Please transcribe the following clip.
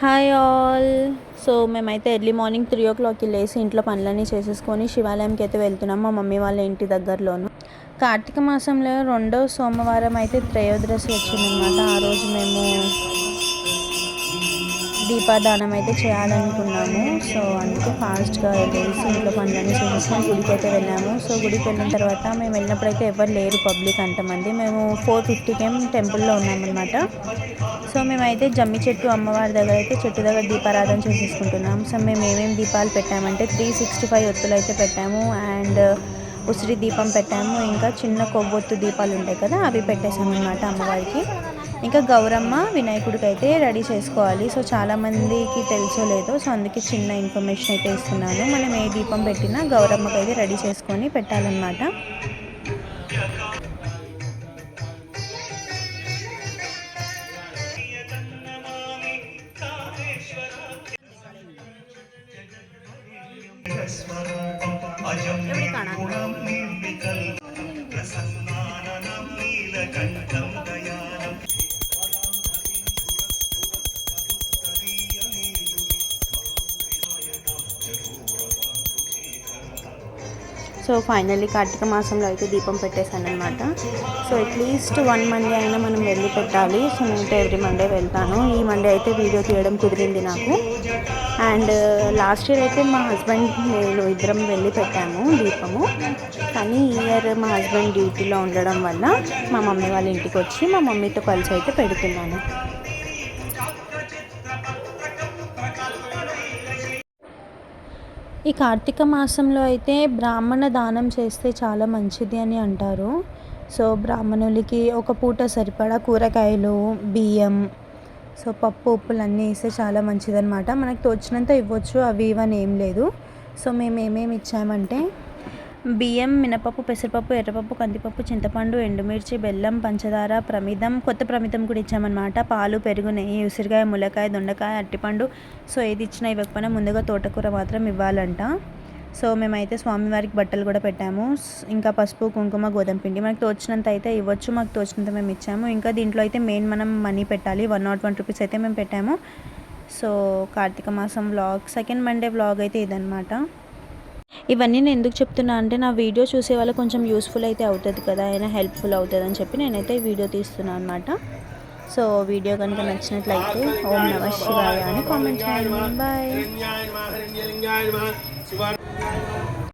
Hi all. So మేమైతే early morning 3 o'clockకి లేసి ఇంట్లో పనులన్నీ చేసేసుకొని శివాలయంకి అయితే వెళ్తున్నాం, మా మమ్మీ వాళ్ళ ఇంటి దగ్గరలోను. కార్తీక మాసంలో 2వ సోమవారం అయితే త్రయోదశి వచ్చిందనమాట. ఆ రోజు మేము దీపాదానం అయితే చేయాలనుకున్నాము. సో అందుకే ఫాస్ట్గా లేసి ఇంట్లో పనులన్నీ చేసేసుకొని గుడికి అయితే వెళ్ళాము. సో గుడికి వెళ్ళిన తర్వాత మేము వెళ్ళినప్పుడైతే ఎవరు లేరు పబ్లిక్ అంతమంది. మేము 4:50కి టెంపుల్లో ఉన్నామన్నమాట. సో మేమైతే జమ్మి చెట్టు అమ్మవారి దగ్గర అయితే చెట్టు దగ్గర దీపారాధన చేసేసుకుంటున్నాం. సో మేము ఏమేమి దీపాలు పెట్టామంటే 365 ఒత్తులు అయితే పెట్టాము, అండ్ ఉసిరి దీపం పెట్టాము, ఇంకా చిన్న కొవ్వొత్తు దీపాలు ఉంటాయి కదా అవి పెట్టేసామన్నమాట అమ్మవారికి. ఇంకా గౌరమ్మ వినాయకుడికి అయితే రెడీ చేసుకోవాలి. సో చాలామందికి తెలుసో లేదో, సో అందుకే చిన్న ఇన్ఫర్మేషన్ అయితే ఇస్తున్నాను. మనం ఏ దీపం పెట్టినా గౌరమ్మకి అయితే రెడీ చేసుకొని పెట్టాలన్నమాట. సో ఫైనల్లీ కార్తీక మాసంలో అయితే దీపం పెట్టేశాను అనమాట. సో అట్లీస్ట్ 1 మండే అయినా మనం వెళ్ళి పెట్టాలి. సో నేనైతే ఎవ్రీ మండే వెళ్తాను. ఈ మండే అయితే వీడియో తీయడం కుదిరింది నాకు. అండ్ లాస్ట్ ఇయర్ అయితే మా హస్బెండ్ నేను ఇద్దరం వెళ్ళి పెట్టాము దీపము. కానీ ఈ ఇయర్ మా హస్బెండ్ డ్యూటీలో ఉండడం వల్ల మా మమ్మీ వాళ్ళ ఇంటికి వచ్చి మా మమ్మీతో కలిసి అయితే పెడుతున్నాను. ఈ కార్తీక మాసంలో అయితే బ్రాహ్మణ దానం చేస్తే చాలా మంచిది అని అంటారు. సో బ్రాహ్మణులకి ఒక పూట సరిపడా కూరగాయలు, బియ్యం, సో పప్పు ఉప్పులు అన్నీ ఇస్తే చాలా మంచిదన్నమాట. మనకు తోచినంత ఇవ్వచ్చు, అవి ఇవని ఏం లేదు. సో మేము ఏమేమి ఇచ్చామంటే బియ్యం, మినపప్పు, పెసరపప్పు, ఎర్రపప్పు, కందిపప్పు, చింతపండు, ఎండుమిర్చి, బెల్లం, పంచదార, ప్రమిదం, కొత్త ప్రమిదం కూడా ఇచ్చామన్నమాట. పాలు, పెరుగు, నెయ్యి, ఉసిరికాయ, ములకాయ, దొండకాయ, అట్టిపండు. సో ఏది ఇచ్చినా ఇవ్వకపోయినా ముందుగా తోటకూర మాత్రం ఇవ్వాలంట. సో మేమైతే స్వామివారికి బట్టలు కూడా పెట్టాము. ఇంకా పసుపు, కుంకుమ, గోధుమ పిండి మనకు తోచినంత అయితే ఇవ్వచ్చు, మాకు తోచినంత మేము ఇచ్చాము. ఇంకా దీంట్లో అయితే మెయిన్ మనం మనీ పెట్టాలి. 101 రూపీస్ అయితే మేము పెట్టాము. సో కార్తీక మాసం వ్లాగ్, సెకండ్ మండే వ్లాగ్ అయితే ఇదనమాట. ఇవన్నీ నేను ఎందుకు చెప్తున్నా అంటే నా వీడియో చూసే వాళ్ళకి కొంచెం యూస్ఫుల్ అయితే అవుతుంది కదా, అయినా హెల్ప్ఫుల్ అవుతుంది అని చెప్పి నేనైతే ఈ వీడియో తీస్తున్నాను అనమాట. సో వీడియో కనుక నచ్చినట్లయితే ఓం నమః శివాయ అని కామెంట్ చేయండి. బాయ్.